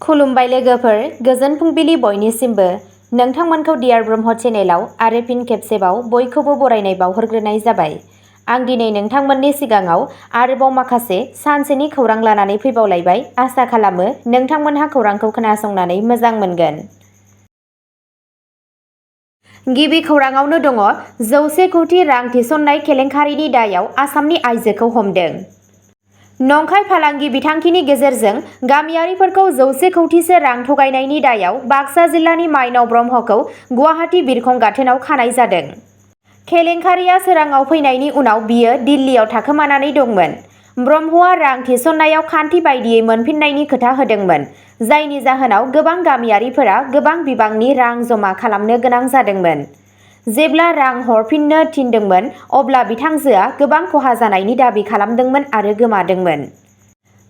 खुलुमबाय लोगोफोर, गोजोन फुंबिलि बयनिसिमबो। नोंथांमोनखौ डियार ब्रह्म चेनेलाव आरो फिन खेबसेबाव बयखौबो बरायनाय बावहरग्रोनाय जाबाय। आं दिनै नोंथांमोननि सिगाङाव आरोबाव माखासे सानसेनि खौरां लानानै फैबावलायबाय। आसा खालामो नोंथांमोनहा खौरांखौ खोनासंनानै मोजां मोनगोन। गिबि खौराङावनो दङ, 100 कौटि रां थिसननाय केलेंकारिनि दायाव आसामनि आइजोखौ हमदों। नंखाय फालांगि बिथांखिनि गेजेरजों गामियारिफोरखौ 100 कौटिसो रां थगायनायनि दायाव बाक्सा जिल्लानि माइनाव ब्रह्मखौ गुवाहाटी बिरखं गाथोनाव खानाय जादों। केलेंकारिया सोराङाव फैनायनि उनाव बियो दिल्लीयाव थाखोमानानै दंमोन। ब्रह्मआ रां थिसननायाव खान्थि बायदियै मोनफिननायनि खोथा होदोंमोन, जायनि जाहोनाव गोबां गामियारिफोरा गोबां बिबांनि रां जमा खालामनो गोनां जादोंमोन। जेब्ला रां हरफिननो थिनदोंमोन, अब्ला बिथांजोआ गोबां खहा जानायनि दाबि खालामदोंमोन आरो गोमादोंमोन।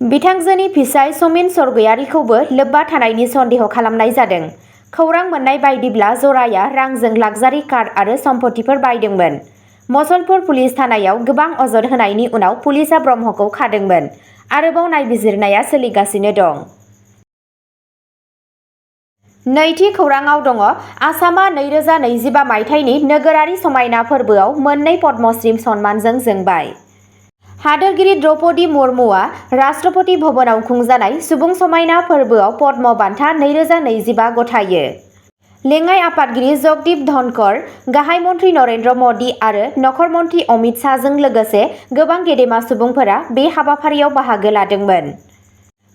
बिथांजोनि फिसाय समिन सरगयारिखौबो लोब्बा थानायनि सन्देह खालामनाय जादों। खौरां मोननाय बायदिब्ला जराया रांजों लाक्जारि कार आरो सम्पथिफोर बायदोंमोन। मसलपुर पुलिस थानायाव गोबां अजद होनायनि उनाव पुलिसआ ब्रह्मखौ खादोंमोन। आरोबाव नायबिजिरनाया सोलिगासिनो दं। नैथि खौराङाव दङ, आसामा 2025 मायथाइनि नोगोरारि समायना फोरबोआव मोननै पद्मश्री सन्मानजों जोंबाय। हादोरगिरि द्रौपदी मुर्मुआ राष्ट्रपति भवनाव खुंजानाय सुबुं समायना फोरबोआव पद्म बान्था 2025 गथायो। लेङाइ आफादगिरि जगदीप धनखड़, गाहाय मन्त्रि नरेन्द्र मदि आरो नखर मन्त्रि अमित शाहजों लोगोसे गोबां गेदेमा सुबुंफोरा बे हाबाफारियाव बाहागो लादोंमोन।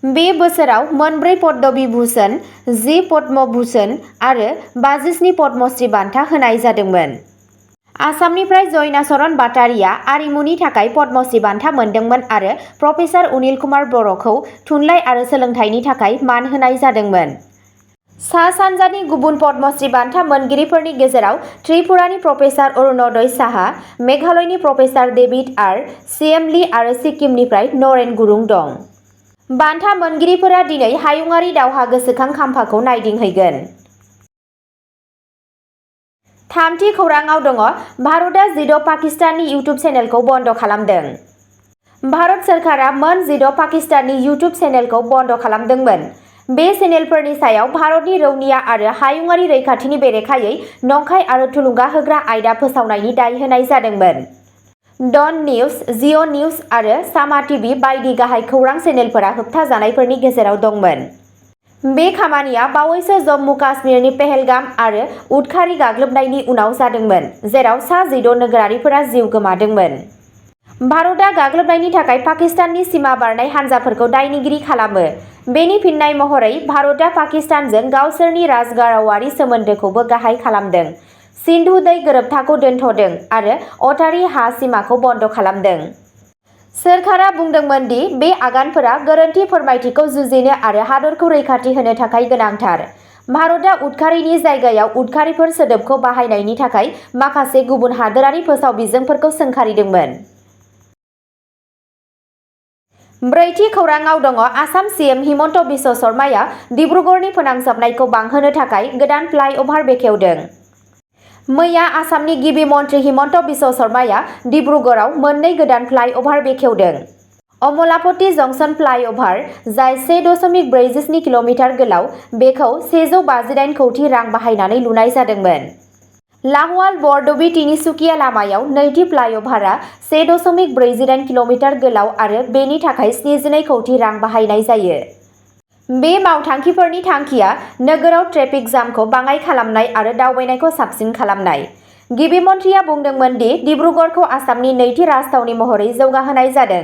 बे बोसोराव मोनब्रै पद्म विभूषण, 10 पद्म भूषण आरो 57 पद्मश्री बान्था होनाय जादोंमोन। आसामनिफ्राय जयनाचरण बाटारिया आरिमुनि थाखाय पद्मश्री बान्था मोनदोंमोन आरो प्रफेसार अनिल कुमार बर'खौ थुनलाइ आरो सोलोंथाइनि थाखाय मान होनाय जादोंमोन। सा-सानजानि गुबुन पद्मश्री बान्था मोनगिरिफोरनि गेजेराव त्रिपुरानि प्रफेसार अरुणोदय साहा, मेघालयनि प्रफेसार डेभिड आर. सिएमली आरो सिक्किमनिफ्राय नरेन गुरुं दं। बान्था मोनगिरिफोरा दिनै हायुंआरि दावहा गोसोखां खाम्फाखौ नायदिंहैगोन। थामथि खौराङाव दङ, भारतआ जिद' पाकिस्ताननि इउटुब चेनेलखौ बन्द खालामदों। भारत सोरखारा मोन 10 पाकिस्ताननि इउटुब चेनेलखौ बन्द खालामदोंमोन। बे चेनेलफोरनि सायाव भारतनि रौनिया आरो हायुंआरि रैखाथिनि बेरेखायै नंखाय आरो थुलुंगा होग्रा आयदा फोसावनायनि दाय होनाय जादोंमोन। डन निउज, जिअ निउज आरो सामा टिभि बायदि गाहाय खौरां चेनेलफोरा होबथाजानायफोरनि गेजेराव दंमोन। बे खामानिया बावैसो जम्मु काश्मीरनि पहेलगाम आरो उदखारि गाग्लोबनायनि उनाव जादोंमोन, जेराव सा 16 नोगोरारिफोरा जिउ गोमादोंमोन। भारतआ गाग्लोबनायनि थाखाय पाकिस्ताननि सिमा बारनाय हानजाफोरखौ दायनिगिरि खालामो। बेनि फिननाय महरै भारतआ पाकिस्तानजों गावसोरनि राजगारावारि सोमोन्दोखौबो गाहाय खालामदों, सिन्धु दै गोरोबथाखौ दोनथ'दों आरो अटारी हा सिमाखौ बन्द खालामदों। सोरखारा बुंदोंमोन दि बे आगानफोरा गोरोन्थि फोरमायथिखौ जुजिनो आरो हादरखौ रैखाथि होनो थाखाय गोनांथार। भारतआ उदखारिनि जायगायाव उदखारिफोर सोदोबखौ बाहायनायनि थाखाय माखासे गुबुन हादोरारि फोसाव बिजोंफोरखौ सोंखारिदोंमोन। ब्रैथि खौराङाव दङ, आसाम सिएम हिमन्त बिश्व शर्माया डिब्रुगड़नि फोनांजाबनायखौ बांहोनो थाखाय गोदान फ्लाइअभार बेखेवदों। मैया आसामनि गिबि मन्त्रि हिमन्त बिश्व शर्माया डिब्रुगड़आव मोननै गोदान फ्लाइअभार बेखेवदों। अमलापट्टी जंक्शन फ्लाइअभार, जाय 1.47 किल'मिटार गोलाव, बेखौ 158 कौटि रां बाहायनानै लुनाय जादोंमोन। लाहौल बरडुबी तिनिसुकिया लामायाव नैथि फ्लाइअभारआ 1.48 किल'मिटार गोलाव आरो बेनि थाखाय 72 कौटि रां बाहायनाय जायो। बे मावथांखिफोरनि थांखिया नोगोराव ट्रेफिक जामखौ बाङाइ खालामनाय आरो दावबायनायखौ साबसिन खालामनाय। गिबि मन्थ्रिया बुंदोंमोन दि डिब्रुगड़खौ आसामनि नैथि राजथावनि महरै जौगाहोनाय जादों।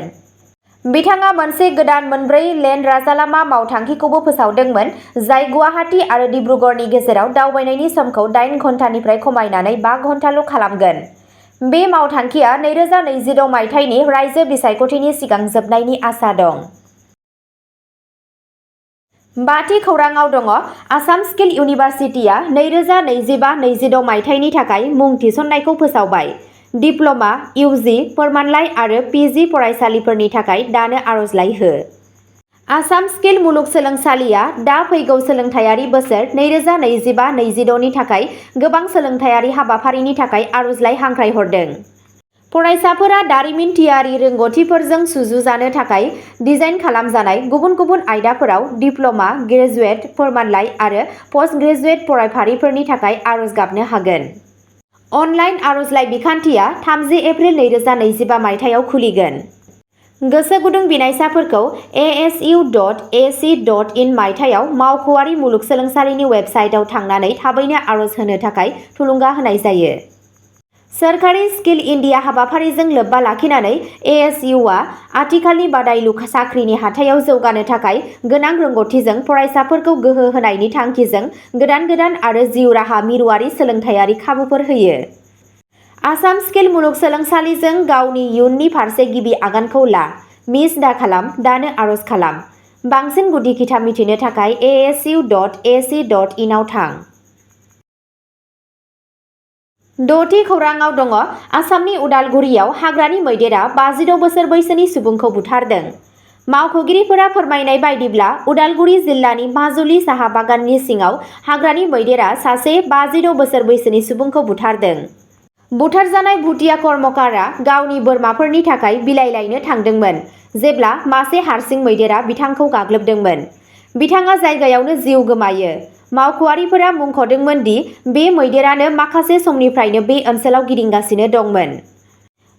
बिथाङा मोनसे गोदान 4-लेन राजालामा मावथांखिखौबो फोसावदोंमोन, जाय गुवाहाटी आरो डिब्रुगड़नि गेजेराव दावबायनायनि समखौ 8 घन्टानिफ्राय खमायनानै 5 घन्टाल' खालामगोन। बे मावथांखिया 2026 मायथाइनि रायजो बिसायख'थिनि सिगां जोबनायनि आसा दं। बाथि खौराङाव दङ, आसाम स्किल इउनिभारसिटिया 2025-26 मायथाइनि थाखाय मुं थिसननायखौ फोसावबाय। डिप्ल'मा, इउजि, फोरमानलाइ आरो पिजि फरायसालिफोरनि थाखाय दानो आर'जलाइ हो। आसाम स्किल मुलुगसोलोंसालिया दा फैगौ सोलोंथायारि बोसोर 2025-26 नि थाखाय गोबां सोलोंथायारि हाबाफारिनि थाखाय आर'जलाइ हांख्रायहरदों। फरायसाफोरा दारिमिनथियारि रोंग'थिफोरजों सुजुजानो थाखाय डिजाइन खालामजानाय गुबुन गुबुन आयदाफोराव डिप्ल'मा, ग्रेजुवेट, फोरमानलाइ आरो पस्ट ग्रेजुवेट फरायफारिफोरनि थाखाय आर'ज गाबनो हागोन। अनलाइन आर'जलाइ बिखान्थिया 30 एप्रिल 2025 मायथाइयाव खुलिगोन। गोसो गुदुं बिनायसाफोरखौ asu.ac.in मायथाइयाव मावख'आरि मुलुगसोलोंसालिनि वेबसाइटआव थांनानै थाबैनो आर'ज होनो थाखाय थुलुंगा होनाय जायो। सोरखारि स्किल इन्डिया हाबाफारिजों लोब्बा लाखिनानै ASUआ आथिखालनि बादायलु साख्रिनि हाथायाव जौगानो थाखाय गोनां रोंग'थिजों फरायसाफोरखौ गोहो होनायनि थांखिजों गोदान आरो जिउ राहा मिरुआरि सोलोंथायारि खाबुफोर होयो। आसाम स्किल मुलुगसोलोंसालिजों गावनि इयुननि फारसे गिबि आगानखौ ला। मिस दाखालाम, दानो आर'ज खालाम। बांसिन गुदि खिथा मिथिनो थाखाय asu.ac.in आव थां। 6थि खौराङाव दङ आसामनि उदालगुरियाव हाग्रानि मैदेरा 56 बोसोर बैसोनि सुबुंखौ बुथारदों। मावख'गिरिफोरा फोरमायनाय बायदिब्ला उदालगुरि जिल्लानि माजुलि साहा बागाननि सिङाव हाग्रानि मैदेरा सासे 56 बोसोर बैसोनि सुबुंखौ बुथारदों। बुथारजानाय भुटिया कर्मकारा गावनि बोरमाफोरनि थाखाय बिलाइ लायनो थांदोंमोन जेब्ला मासे हारसिं मैदेरा बिथांखौ गाग्लोबदोंमोन। बिथाङा जायगायावनो जिउ गोमायो। मावख'आरिफोरा मुंख'दोंमोन दि बे मैदेरानो माखासे समनिफ्रायनो बे ओनसोलाव गिदिंगासिनो दंमोन।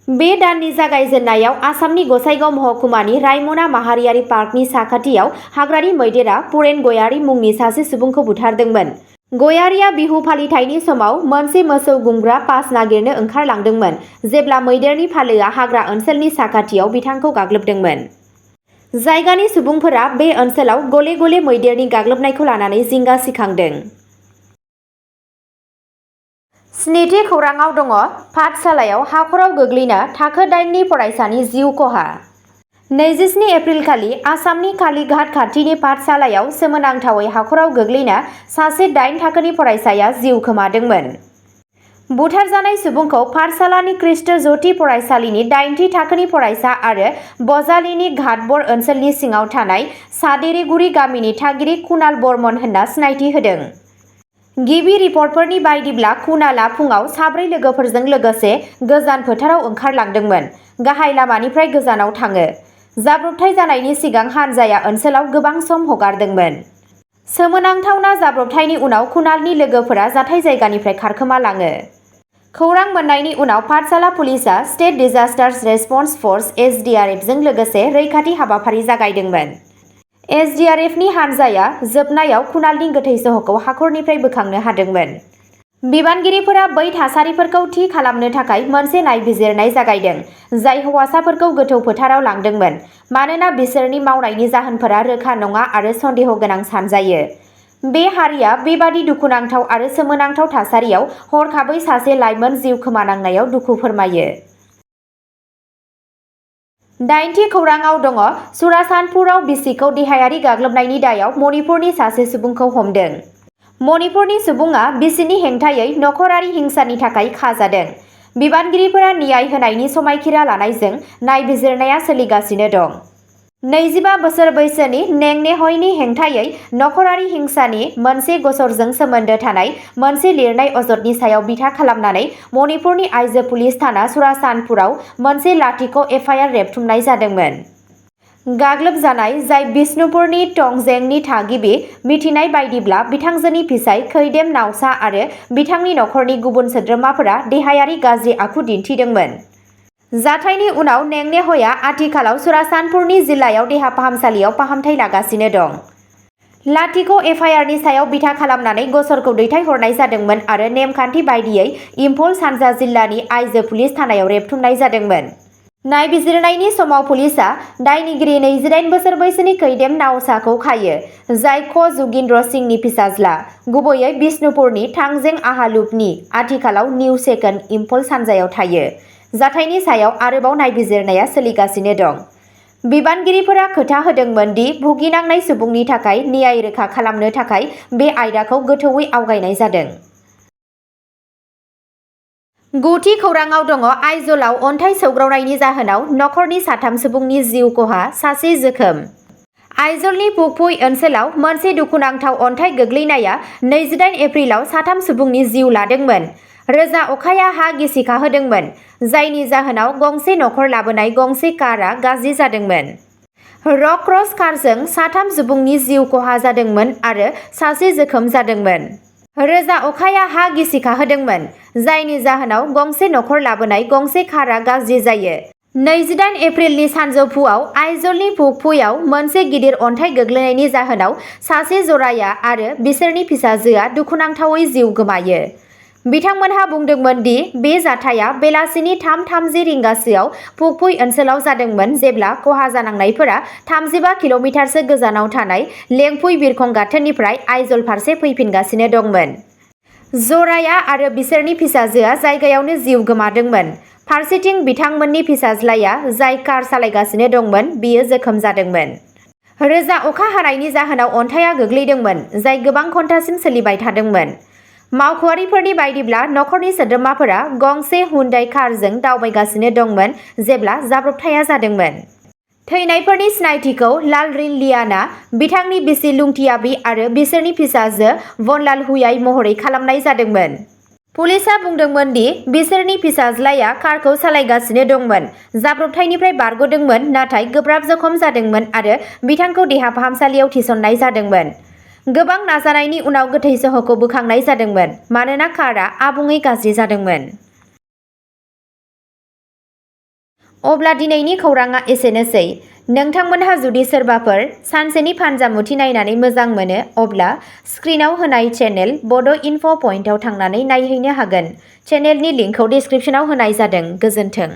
बे दाननि जागायजेननायाव आसामनि गसाइगाव महकुमानि रायमना माहारियारि पार्कनि साखाथियाव हाग्रानि मैदेरा पुरेन गयारी मुंनि सासे सुबुंखौ बुथारदोंमोन। गयारीया बिहु फालिथायनि समाव मोनसे मोसौ गुमग्रा पास नागिरनो ओंखारलांदोंमोन जेब्ला मैदेरनि फालोआ हाग्रा ओनसोलनि साखाथियाव बिथांखौ गाग्लोबदोंमोन। जायगानि सुबुंफोरा बे ओनसोलाव गले-गले मैदेरनि गाग्लोबनायखौ लानानै जिंगा सिखांदों। 7थि खौराङाव दङ पाठशालायाव हाखराव गोग्लैना थाखो 8नि फरायसानि जिउ खहा। 27 एप्रिलखालि आसामनि कालीघाट खाथिनि पाठशालायाव सोमोनांथावै हाखराव गोग्लैना सासे 8 थाखोनि फरायसाया जिउ खोमादोंमोन। बुथारजानाय सुबुंखौ पाठशालानि कृष्ण ज्योति फरायसालिनि 8थि थाखोनि फरायसा आरो बजालिनि घाटबर ओनसोलनि सिङाव थानाय सादेरेगुरि गामिनि थागिरि कुणाल बर्मन होनना सिनायथि होदों। गिबि रिपर्टफोरनि बायदिब्ला कुणालआ फुङाव साब्रै लोगोफोरजों लोगोसे गोजान फोथाराव ओंखारलांदोंमोन। गाहाय लामानिफ्राय गोजानाव थाङो। जाब्रबथाय जानायनि सिगां हानजाया ओनसोलाव गोबां सम हगारदोंमोन। सोमोनांथावना जाब्रबथायनि उनाव कुणालनि लोगोफोरा जाथाय जायगानिफ्राय खारखोमालाङो। खौरां मोननायनि उनाव पाठशाला पुलिसआ स्टेट डिजास्टार्स रेसपन्स फर्स (SDRF) जों लोगोसे रैखाथि हाबाफारि जागायदोंमोन। SDRFनि हानजाया जोबनायाव कुणालनि गोथै सह'खौ हाखरनिफ्राय बोखांनो हादोंमोन। बिबानगिरिफोरा बै थासारिफोरखौ थि खालामनो थाखाय मोनसे नायबिजिरनाय जागायदों जाय हौवासाफोरखौ गोथौ फोथाराव लांदोंमोन मानोना बिसोरनि मावनायनि जाहोनफोरा रोखा नङा आरो सन्देह गोनां सानजायो। बे हारिया बेबादि दुखुनांथाव आरो सोमोनांथाव थासारियाव हरखाबै सासे लाइमोन जिउ खोमानांनायाव दुखु फोरमायो। 8थि खौराङाव दङ चुराचान्दपुराव बिसिखौ देहायारि गाग्लोबनायनि दायाव मणिपुरनि सासे सुबुंखौ हमदों। मणिपुरनि सुबुङा बिसिनि हेंथायै नखरारि हिंसानि थाखाय खाजादों। बिबानगिरिफोरा न्याय होनायनि समायखिरा लानायजों नायबिजिरनाया सोलिगासिनो दं। 25 बोसोर बैसोनि नेंनेहयनि हेंथायै नखरारि हिंसानि मोनसे गसरजों सोमोन्दो थानाय मोनसे लिरनाय अजदनि सायाव बिथा खालामनानै मणिपुरनि आइजो पुलिस थाना चुराचान्दपुराव मोनसे लाथिख' FIR रेबथुमनाय जादोंमोन। गाग्लोबजानाय, जाय बिष्णुपुरनि टंजेंनि थागिबि, मिथिनाय बायदिब्ला बिथांजोनि फिसाय खैडेम नावसा आरो बिथांनि नखरनि गुबुन सोद्रोमाफोरा देहायारि गाज्रि आखु दिन्थिदोंमोन। जाथायनि उनाव नेंनेहयआ आथिखालाव चुराचान्दपुरनि जिल्लायाव देहा फाहामसालियाव फाहामथाय लागासिनो दं। लाथिख' FIRनि सायाव बिथा खालामनानै गसरखौ दैथायहरनाय जादोंमोन आरो नेमखान्थि बायदियै इम्फल सानजा जिल्लानि आइजो पुलिस थानायाव रेबथुमनाय जादोंमोन। नायबिजिरनायनि समाव पुलिसआ दायनिगिरि 28 बोसोर बैसोनि खैडेम नावसाखौ खायो, जाय ख' जुगिन्द्र सिंहनि फिसाज्ला, गुबैयै बिष्णुपुरनि थांजें आहालुपनि, आथिखालाव निउ सेकेन्ड इम्फल सानजायाव थायो। जाथायनि सायाव आरोबाव नायबिजिरनाया सोलिगासिनो दं। बिबानगिरिफोरा खोथा होदोंमोन दि भुगिनांनाय सुबुंनि थाखाय न्याय रोखा खालामनो थाखाय बे आयदाखौ गोथौवै आवगायनाय जादों। 9थि खौराङाव दङ आइजलाव अन्थाइ सौग्रावनायनि जाहोनाव नखरनि 3 सुबुंनि जिउ खहा, सासे जोखोम। आइजलनि पुकपुइ ओनसोलाव मोनसे दुखुनांथाव अन्थाइ गोग्लैनाया 28 एप्रिलाव 3 सुबुंनि जिउ लादोंमोन। रोजा अखाया हा गिसिखाहोदोंमोन, जायनि जाहोनाव गंसे नखर लाबोनाय गंसे कारआ गाज्रि जादोंमोन। रक क्रस कारजों 3 सुबुंनि जिउ खहा जादोंमोन आरो सासे जोखोम जादोंमोन। रोजा अखाया हा गिसिखाहोदोंमोन, जायनि जाहोनाव गंसे नखर लाबोनाय गंसे कारआ गाज्रि जायो। 28 एप्रिलनि सानजौफुआव आइजलनि फुकफुयाव मोनसे गिदिर अन्थाइ गोग्लैनायनि जाहोनाव सासे जराया आरो बिसोरनि फिसाजोआ दुखुनांथावै जिउ गोमायो। बिथांमोनहा बुंदोंमोन दि बे जाथाया बेलासिनि 3:30 रिंगासोआव फुकफुय ओनसोलाव जादोंमोन जेब्ला खहा जानांनायफोरा 35 किल'मिटारसो गोजानाव थानाय लेंफुय बिरखं गाथोननिफ्राय आइजल फारसे फैफिनगासिनो दंमोन। जराया आरो बिसोरनि फिसाजोआ जायगायावनो जिउ गोमादोंमोन। फारसेथिं बिथांमोननि फिसाज्लाया जाय कार सालायगासिनो दंमोन बियो जोखोम जादोंमोन। रोजा अखा हानायनि जाहोनाव अन्थाइआ गोग्लैदोंमोन, जाय गोबां घन्टासिम सोलिबाय थादोंमोन। मावख'आरिफोरनि बायदिब्ला नखरनि सोद्रोमाफोरा गंसे हुन्डाइ कारजों दावबायगासिनो दंमोन जेब्ला जाब्रबथाया जादोंमोन। थैनायफोरनि सिनायथिखौ लालरिन लियाना, बिथांनि बिसि लुंथियाबी आरो बिसोरनि फिसाजो बनलाल हुयाई महरै खालामनाय जादोंमोन। पुलिसआ बुंदोंमोन दि बिसोरनि फिसाज्लाया कारखौ सालायगासिनो दंमोन, जाब्रबथायनिफ्राय बारग'दोंमोन नाथाय गोब्राब जखम जादोंमोन आरो बिथांखौ देहा फाहामसालियाव थिसननाय जादोंमोन। गोबां नाजानायनि उनाव गोथै सह'खौ बोखांनाय जादोंमोन मानोना कारआ आबुङै गाज्रि जादोंमोन। अब्ला दिनैनि खौरांआ एसेनोसै। नोंथांमोनहा जुदि सोरबाफोर सानसेनि फानजामुथि नायनानै मोजां मोनो अब्ला स्क्रिनआव होनाय चेनेल बड' इनफ' पइन्टआव थांनानै नायहैनो हागोन। चेनेलनि लिंकखौ डिस्क्रिप्शनाव होनाय जादों। गोजोन्थों।